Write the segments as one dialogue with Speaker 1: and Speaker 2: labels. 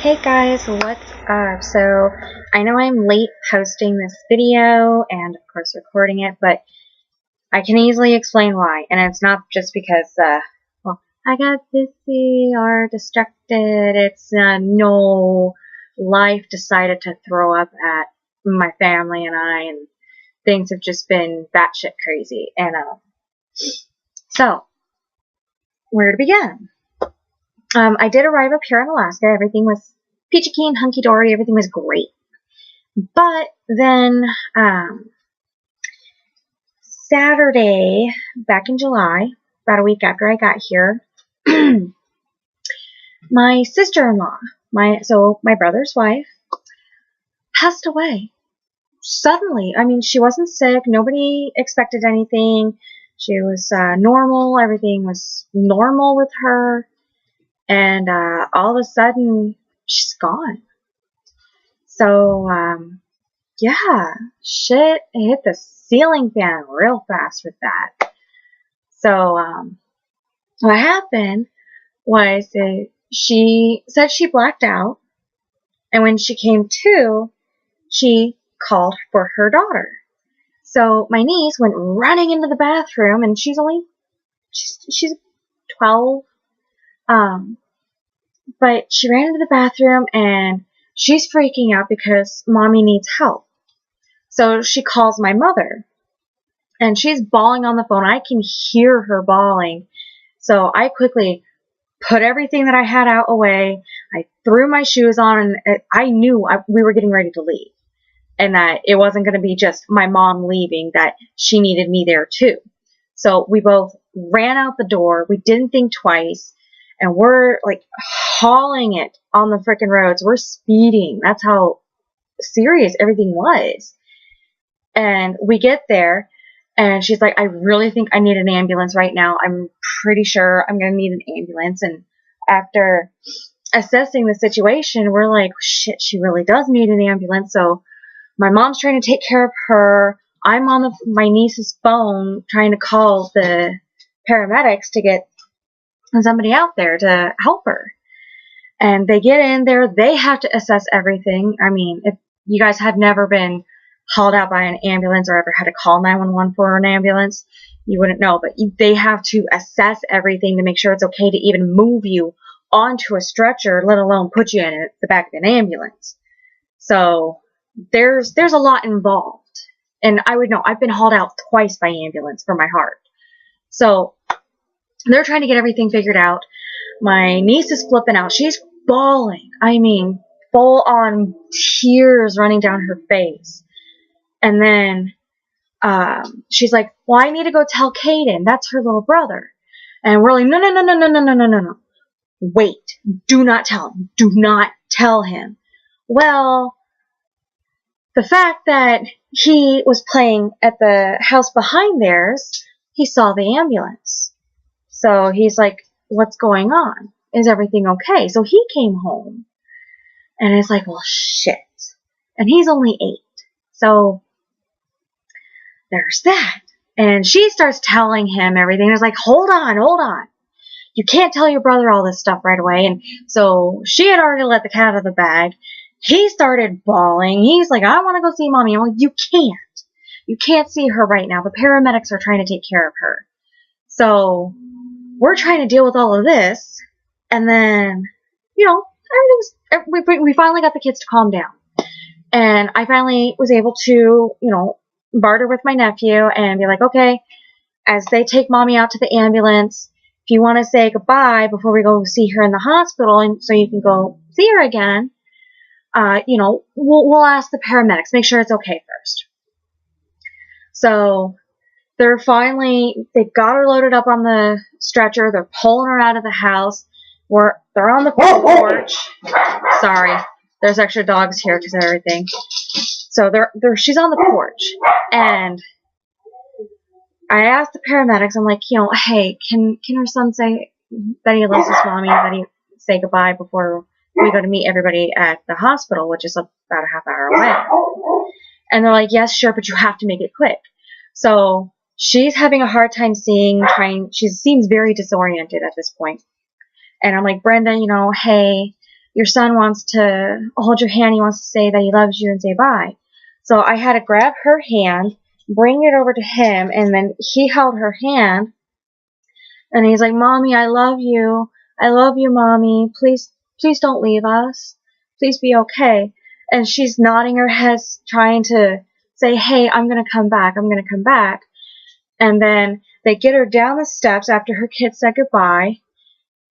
Speaker 1: Hey guys, what's up? So, I know I'm late posting this video and of course recording it, but I can easily explain why. And it's not just because, well, I got busy or distracted. It's, no, life decided to throw up at my family and I, and things have just been batshit crazy. And, so, where to begin? I did arrive up here in Alaska. Everything was peachy keen, hunky dory. Everything was great. But then Saturday, back in July, about a week after I got here, my sister-in-law, my brother's wife, passed away suddenly. I mean, she wasn't sick. Nobody expected anything. She was normal. Everything was normal with her. And all of a sudden, she's gone. So, yeah, shit hit the ceiling fan real fast with that. So, what happened was she said she blacked out, and when she came to, she called for her daughter. So, my niece went running into the bathroom, and she's 12. But she ran into the bathroom and she's freaking out because mommy needs help. So she calls my mother and she's bawling on the phone. I can hear her bawling. So I quickly put everything that I had out away. I threw my shoes on and I knew we were getting ready to leave and that it wasn't going to be just my mom leaving, that she needed me there too. So we both ran out the door. We didn't think twice. And we're like hauling it on the frickin' roads. We're speeding. That's how serious everything was. And we get there and she's like, I really think I need an ambulance right now. I'm pretty sure I'm going to need an ambulance. And after assessing the situation, we're like, shit, she really does need an ambulance. So my mom's trying to take care of her. I'm on my niece's phone trying to call the paramedics to get somebody out there to help her. And they get in there. They have to assess everything. I mean, if you guys have never been hauled out by an ambulance or ever had to call 911 for an ambulance, you wouldn't know. But they have to assess everything to make sure it's okay to even move you onto a stretcher, let alone put you in the back of an ambulance. So there's a lot involved. And I would know. I've been hauled out twice by ambulance for my heart. So they're trying to get everything figured out. My niece is flipping out. She's bawling. I mean, full on tears running down her face. And then she's like, well, I need to go tell Caden. That's her little brother. And we're like, no. Wait. Do not tell him. Do not tell him. Well, the fact that he was playing at the house behind theirs, he saw the ambulance. So he's like, what's going on? Is everything okay? So he came home. And it's like, well, shit. And he's only 8. So there's that. And she starts telling him everything. It's like, hold on. You can't tell your brother all this stuff right away. And so she had already let the cat out of the bag. He started bawling. He's like, I want to go see mommy. I'm like, you can't. You can't see her right now. The paramedics are trying to take care of her. So we're trying to deal with all of this, and then, we finally got the kids to calm down. And I finally was able to, barter with my nephew and be like, okay, as they take mommy out to the ambulance, if you want to say goodbye before we go see her in the hospital, and so you can go see her again, we'll ask the paramedics, make sure it's okay first. So they got her loaded up on the stretcher. They're pulling her out of the house. They're on the porch. Sorry, there's extra dogs here because of everything. So she's on the porch, and I asked the paramedics. I'm like, hey, can her son say that he loves his mommy, that he say goodbye before we go to meet everybody at the hospital, which is about a half hour away? And they're like, yes, sure, but you have to make it quick. So she's having a hard time seeing, she seems very disoriented at this point. And I'm like, Brenda, hey, your son wants to hold your hand. He wants to say that he loves you and say bye. So I had to grab her hand, bring it over to him, and then he held her hand, and he's like, Mommy, I love you. I love you, Mommy. Please don't leave us. Please be okay. And she's nodding her head, trying to say, hey, I'm going to come back. I'm going to come back. And then they get her down the steps after her kids said goodbye.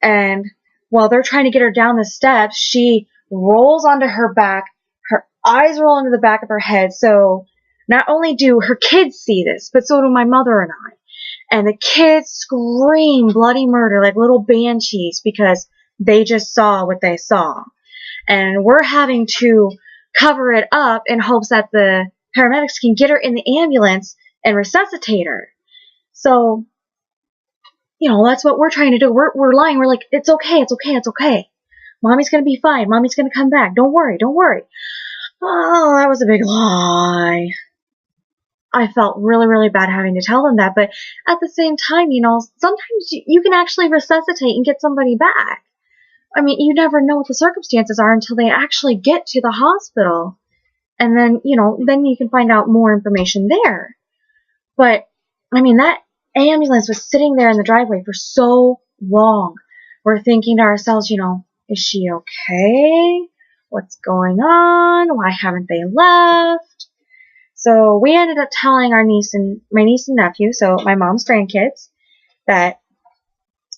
Speaker 1: And while they're trying to get her down the steps, she rolls onto her back. Her eyes roll into the back of her head. So not only do her kids see this, but so do my mother and I. And the kids scream bloody murder like little banshees because they just saw what they saw. And we're having to cover it up in hopes that the paramedics can get her in the ambulance and resuscitate her. So, that's what we're trying to do. We're lying. We're like, it's okay, it's okay, it's okay. Mommy's going to be fine. Mommy's going to come back. Don't worry, don't worry. Oh, that was a big lie. I felt really, really bad having to tell them that. But at the same time, sometimes you can actually resuscitate and get somebody back. I mean, you never know what the circumstances are until they actually get to the hospital. And then, then you can find out more information there. But, I mean, that ambulance was sitting there in the driveway for so long. We're thinking to ourselves, is she okay? What's going on? Why haven't they left? So we ended up telling my niece and nephew, so my mom's grandkids, that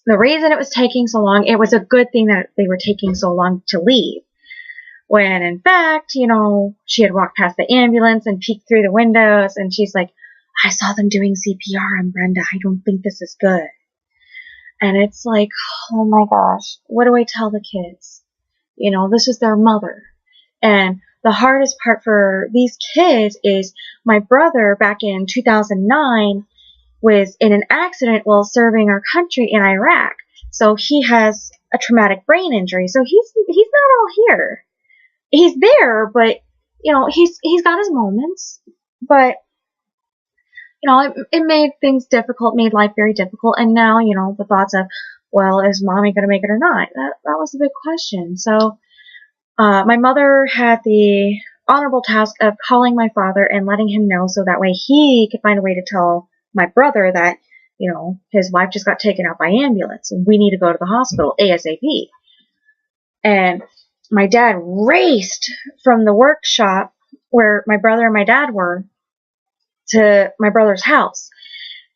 Speaker 1: the reason it was taking so long, it was a good thing that they were taking so long to leave. When in fact, she had walked past the ambulance and peeked through the windows, and she's like, I saw them doing CPR on Brenda. I don't think this is good. And it's like, oh my gosh, what do I tell the kids? This is their mother. And the hardest part for these kids is my brother back in 2009 was in an accident while serving our country in Iraq. So he has a traumatic brain injury. So he's not all here. He's there, but he's got his moments. But it made things difficult, made life very difficult. And now, the thoughts of, well, is Mommy going to make it or not? That was a big question. So my mother had the honorable task of calling my father and letting him know so that way he could find a way to tell my brother that, his wife just got taken out by ambulance. We need to go to the hospital ASAP. And my dad raced from the workshop where my brother and my dad were to my brother's house.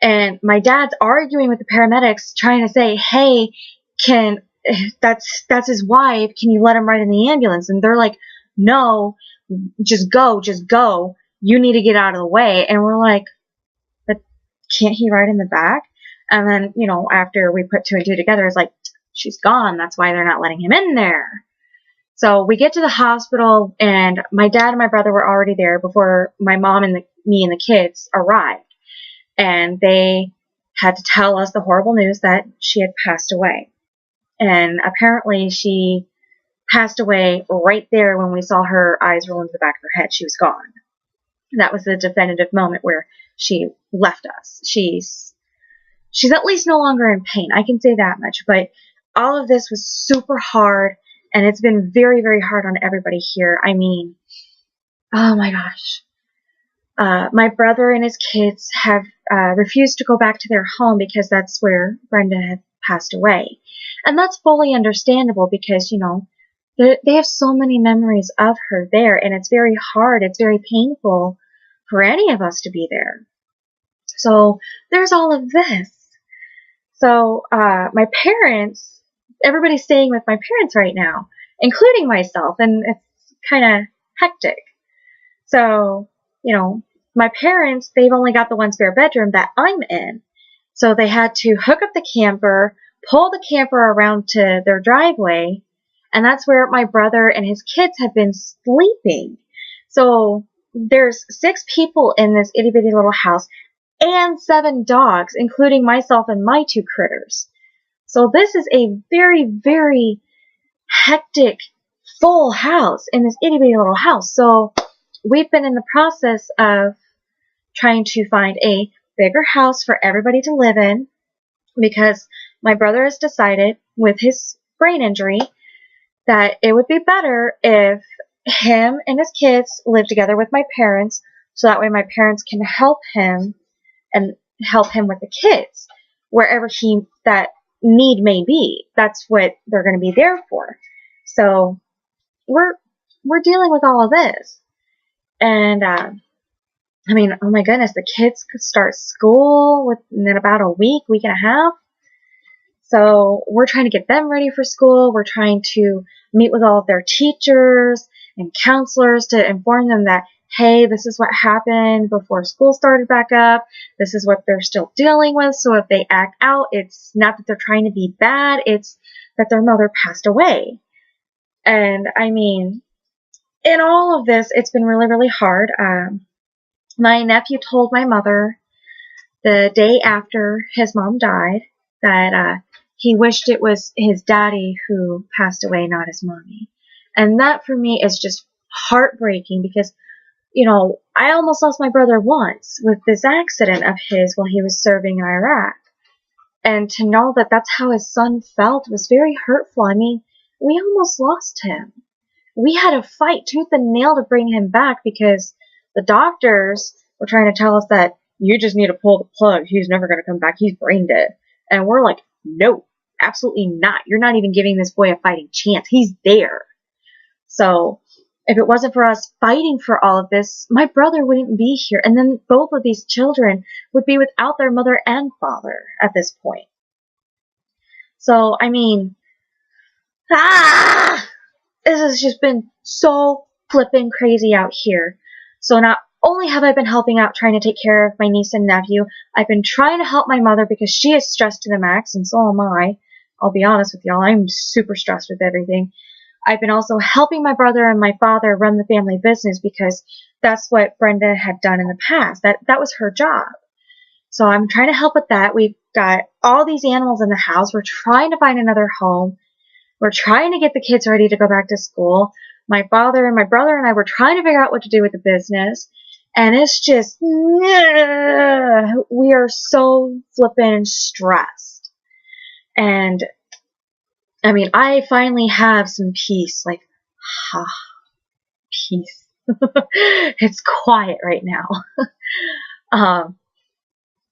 Speaker 1: And my dad's arguing with the paramedics, trying to say, hey, that's his wife. Can you let him ride in the ambulance? And they're like, no, just go. You need to get out of the way. And we're like, but can't he ride in the back? And then, after we put two and two together, it's like, she's gone. That's why they're not letting him in there. So we get to the hospital, and my dad and my brother were already there before my mom and me and the kids arrived. And they had to tell us the horrible news that she had passed away. And apparently she passed away right there when we saw her eyes roll into the back of her head. She was gone. That was the definitive moment where she left us. She's at least no longer in pain. I can say that much. But all of this was super hard, and it's been very, very hard on everybody here. I mean, oh my gosh. My brother and his kids have refused to go back to their home because that's where Brenda had passed away. And that's fully understandable because, they have so many memories of her there, and it's very hard. It's very painful for any of us to be there. So there's all of this. So my parents, everybody's staying with my parents right now, including myself, and it's kind of hectic. So, my parents, they've only got the one spare bedroom that I'm in. So they had to hook up the camper, pull the camper around to their driveway, and that's where my brother and his kids have been sleeping. So there's 6 people in this itty bitty little house and 7 dogs, including myself and my 2 critters. So this is a very, very hectic, full house in this itty bitty little house. So we've been in the process of trying to find a bigger house for everybody to live in, because my brother has decided with his brain injury that it would be better if him and his kids live together with my parents, so that way my parents can help him and help him with the kids wherever that need may be. That's what they're going to be there for. So we're dealing with all of this. And I mean, oh my goodness, the kids could start school within about a week and a half. So we're trying to get them ready for school. We're trying to meet with all of their teachers and counselors to inform them that, hey, this is what happened before school started back up. This is what they're still dealing with. So if they act out, it's not that they're trying to be bad. It's that their mother passed away. And I mean, in all of this, it's been really, really hard. My nephew told my mother the day after his mom died that he wished it was his daddy who passed away, not his mommy. And that for me is just heartbreaking because, you know, I almost lost my brother once with this accident of his while he was serving in Iraq. And to know that that's how his son felt was very hurtful. I mean, we almost lost him. We had to fight tooth and nail to bring him back because the doctors were trying to tell us that you just need to pull the plug. He's never going to come back. He's brain dead. And we're like, no, absolutely not. You're not even giving this boy a fighting chance. He's there. So if it wasn't for us fighting for all of this, my brother wouldn't be here. And then both of these children would be without their mother and father at this point. So, I mean, this has just been so flippin' crazy out here. So not only have I been helping out trying to take care of my niece and nephew, I've been trying to help my mother because she is stressed to the max, and so am I. I'll be honest with y'all, I'm super stressed with everything. I've been also helping my brother and my father run the family business because that's what Brenda had done in the past. That was her job. So I'm trying to help with that. We've got all these animals in the house. We're trying to find another home. We're trying to get the kids ready to go back to school. My father and my brother and I were trying to figure out what to do with the business. And it's just, we are so flippin' stressed. And, I mean, I finally have some peace. Like, peace. It's quiet right now.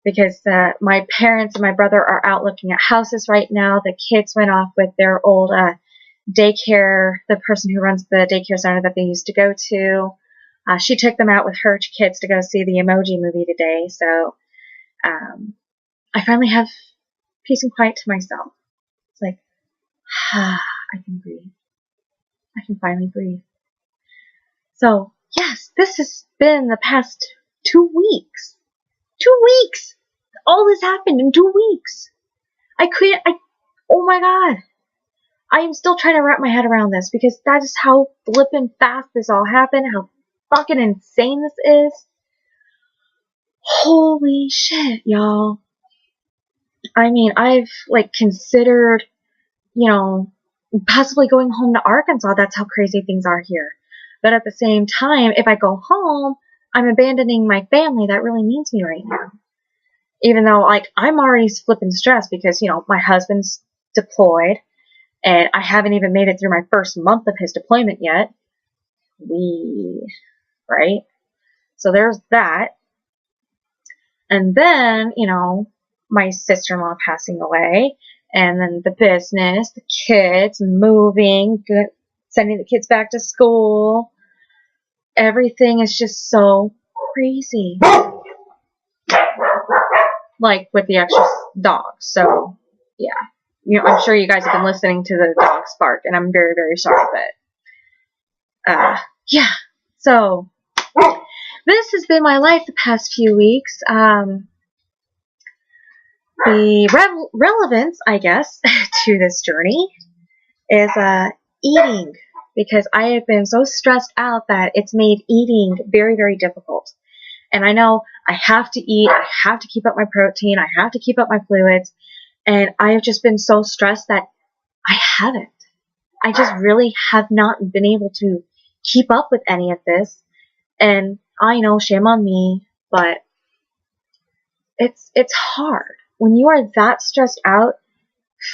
Speaker 1: Because my parents and my brother are out looking at houses right now. The kids went off with their old daycare, the person who runs the daycare center that they used to go to. She took them out with her kids to go see the Emoji Movie today. So I finally have peace and quiet to myself. It's like, I can breathe. I can finally breathe. So, yes, this has been the past 2 weeks. 2 weeks! All this happened in 2 weeks. Oh my god. I am still trying to wrap my head around this because that is how flippin' fast this all happened, how fucking insane this is. Holy shit, y'all. I mean, I've, considered, possibly going home to Arkansas. That's how crazy things are here. But at the same time, if I go home, I'm abandoning my family that really needs me right now. Even though, I'm already flipping stressed because, my husband's deployed, and I haven't even made it through my first month of his deployment yet. Right? So there's that. And then, my sister-in-law passing away, and then the business, the kids, moving, sending the kids back to school. Everything is just so crazy. With the extra dogs. So, yeah. I'm sure you guys have been listening to the dogs bark, and I'm very, very sorry, but, yeah. So, this has been my life the past few weeks. The relevance, I guess, to this journey is, eating. Because I have been so stressed out that it's made eating very, very difficult. And I know I have to eat, I have to keep up my protein, I have to keep up my fluids, and I have just been so stressed that I haven't. I just really have not been able to keep up with any of this. And I know, shame on me, but it's hard. When you are that stressed out,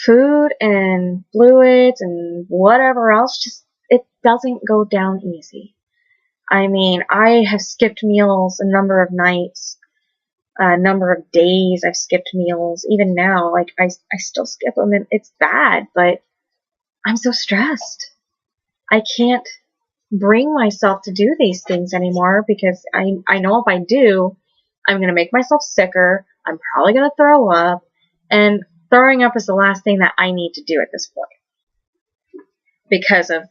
Speaker 1: food and fluids and whatever else, just, it doesn't go down easy. I mean, I have skipped meals a number of nights, a number of days I've skipped meals. Even now, like, I still skip them, and it's bad, but I'm so stressed. I can't bring myself to do these things anymore because I know if I do, I'm going to make myself sicker. I'm probably going to throw up, and throwing up is the last thing that I need to do at this point. Because of,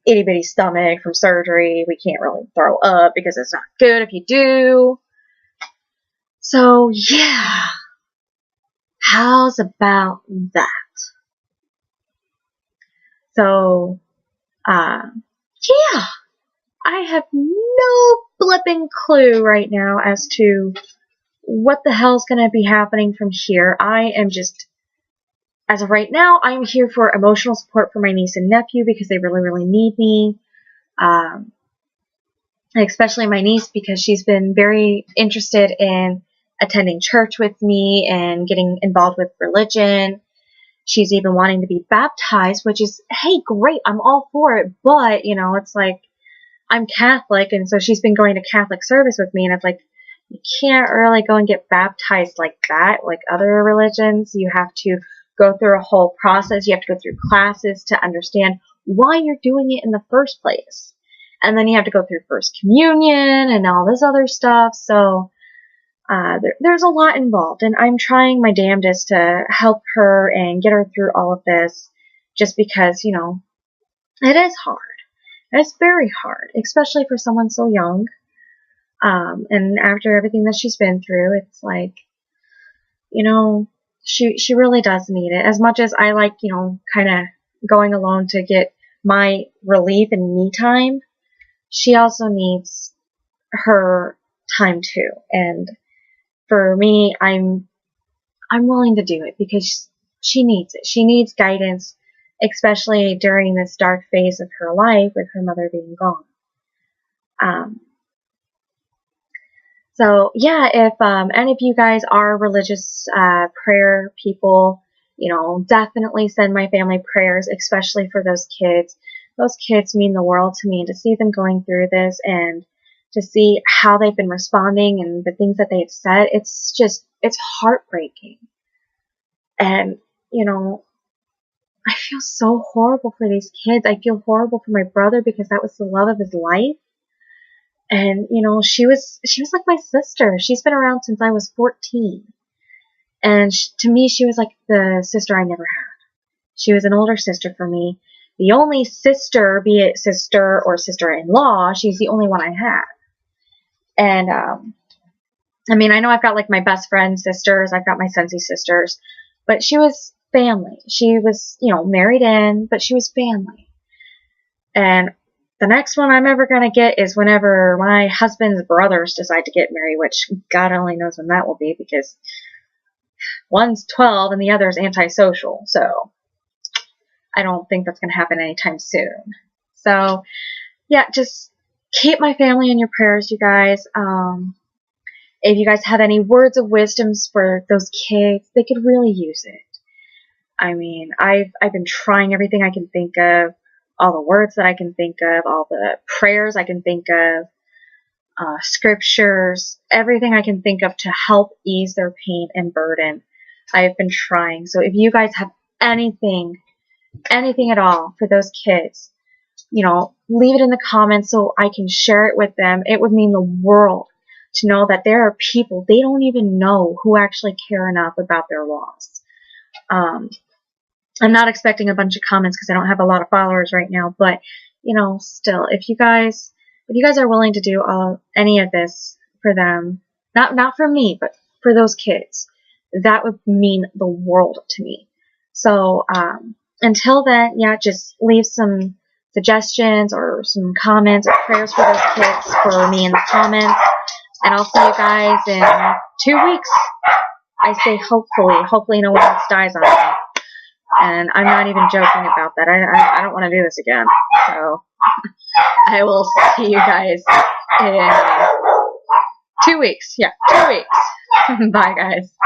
Speaker 1: itty bitty stomach from surgery, we can't really throw up because it's not good if you do. So, yeah. How's about that? So, yeah. I have no blipping clue right now as to what the hell's going to be happening from here. I am just, as of right now, I'm here for emotional support for my niece and nephew because they really, really need me. Especially my niece, because she's been very interested in attending church with me and getting involved with religion. She's even wanting to be baptized, which is, hey, great, I'm all for it. But, it's like, I'm Catholic, and so she's been going to Catholic service with me, and it's like, you can't really go and get baptized like that, like other religions. You have to go through a whole process. You have to go through classes to understand why you're doing it in the first place. And then you have to go through First Communion and all this other stuff. So there's a lot involved, and I'm trying my damnedest to help her and get her through all of this, just because, it is hard. It's very hard, especially for someone so young. And after everything that she's been through, it's like, she really does need it. As much as I like, kind of going alone to get my relief and me time, she also needs her time too. And for me, I'm willing to do it because she needs it. She needs guidance, especially during this dark phase of her life with her mother being gone. So yeah, if any of you guys are religious prayer people, definitely send my family prayers, especially for those kids. Those kids mean the world to me, and to see them going through this and to see how they've been responding and the things that they've said, it's heartbreaking. And, I feel so horrible for these kids. I feel horrible for my brother because that was the love of his life. And, she was like my sister. She's been around since I was 14. And to me, she was like the sister I never had. She was an older sister for me. The only sister, be it sister or sister-in-law, she's the only one I had. And, I know I've got like my best friend sisters. I've got my Sensi sisters. But she was family. She was, married in, but she was family. And the next one I'm ever going to get is whenever my husband's brothers decide to get married, which God only knows when that will be, because one's 12 and the other's antisocial. So I don't think that's going to happen anytime soon. So yeah, just keep my family in your prayers, you guys. If you guys have any words of wisdoms for those kids, they could really use it. I've been trying everything I can think of, all the words that I can think of, all the prayers I can think of, scriptures, everything I can think of to help ease their pain and burden. I have been trying. So if you guys have anything at all for those kids, leave it in the comments so I can share it with them. It would mean the world to know that there are people they don't even know who actually care enough about their loss. I'm not expecting a bunch of comments because I don't have a lot of followers right now, but still, if you guys are willing to do any of this for them, not for me, but for those kids, that would mean the world to me. So until then, yeah, just leave some suggestions or some comments or prayers for those kids for me in the comments, and I'll see you guys in 2 weeks. I say hopefully no one else dies on me. And I'm not even joking about that. I don't want to do this again. So I will see you guys in 2 weeks. Yeah, 2 weeks. Bye, guys.